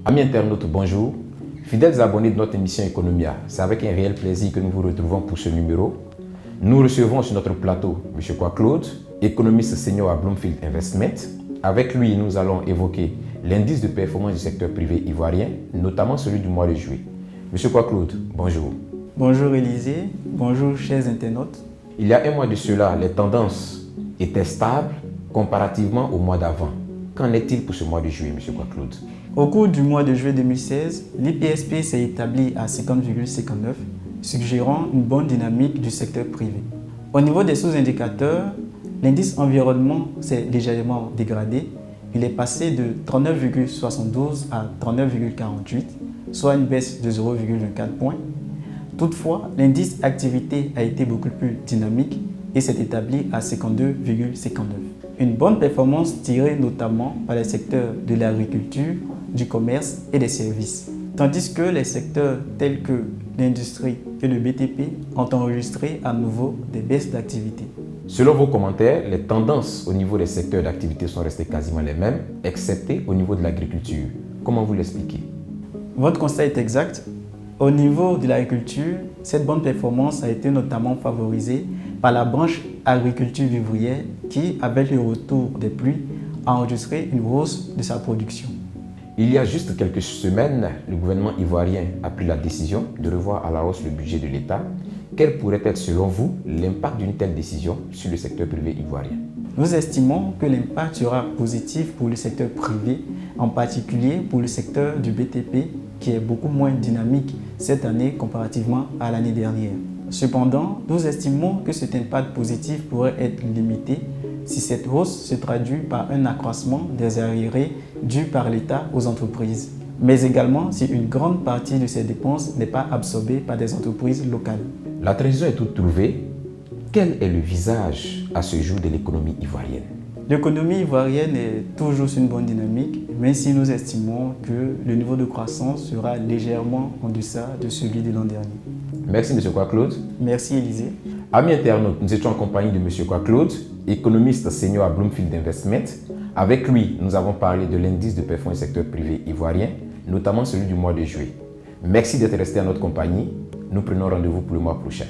Amis internautes, bonjour. Fidèles abonnés de notre émission Economia, c'est avec un réel plaisir que nous vous retrouvons pour ce numéro. Nous recevons sur notre plateau M. Claude, économiste senior à Bloomfield Investment. Avec lui, nous allons évoquer l'indice de performance du secteur privé ivoirien, notamment celui du mois de juillet. M. Claude, bonjour. Bonjour Élisée, bonjour chers internautes. Il y a un mois de cela, les tendances étaient stables comparativement au mois d'avant. Qu'en est-il pour ce mois de juillet, M. Claude? Au cours du mois de juillet 2016, l'IPSP s'est établi à 50,59, suggérant une bonne dynamique du secteur privé. Au niveau des sous-indicateurs, l'indice environnement s'est légèrement dégradé. Il est passé de 39,72 à 39,48, soit une baisse de 0,24 points. Toutefois, l'indice activité a été beaucoup plus dynamique et s'est établi à 52,59. Une bonne performance tirée notamment par les secteurs de l'agriculture, du commerce et des services, tandis que les secteurs tels que l'industrie et le BTP ont enregistré à nouveau des baisses d'activité. Selon vos commentaires, les tendances au niveau des secteurs d'activité sont restées quasiment les mêmes, excepté au niveau de l'agriculture. Comment vous l'expliquez? Votre constat est exact. Au niveau de l'agriculture, cette bonne performance a été notamment favorisée par la branche agriculture vivrière qui, avec le retour des pluies, a enregistré une hausse de sa production. Il y a juste quelques semaines, le gouvernement ivoirien a pris la décision de revoir à la hausse le budget de l'État. Quel pourrait être selon vous l'impact d'une telle décision sur le secteur privé ivoirien? Nous estimons que l'impact sera positif pour le secteur privé, en particulier pour le secteur du BTP qui est beaucoup moins dynamique cette année comparativement à l'année dernière. Cependant, nous estimons que cet impact positif pourrait être limité si cette hausse se traduit par un accroissement des arriérés dus par l'État aux entreprises, mais également si une grande partie de ces dépenses n'est pas absorbée par des entreprises locales. La transition est toute trouvée. Quel est le visage à ce jour de l'économie ivoirienne? L'économie ivoirienne est toujours sur une bonne dynamique, même si nous estimons que le niveau de croissance sera légèrement en deçà de celui de l'an dernier. Merci M. Claude. Merci Élisée. Amis internautes, nous étions en compagnie de M. Claude, économiste senior à Bloomfield Investment. Avec lui, nous avons parlé de l'indice de performance du secteur privé ivoirien, notamment celui du mois de juillet. Merci d'être resté à notre compagnie. Nous prenons rendez-vous pour le mois prochain.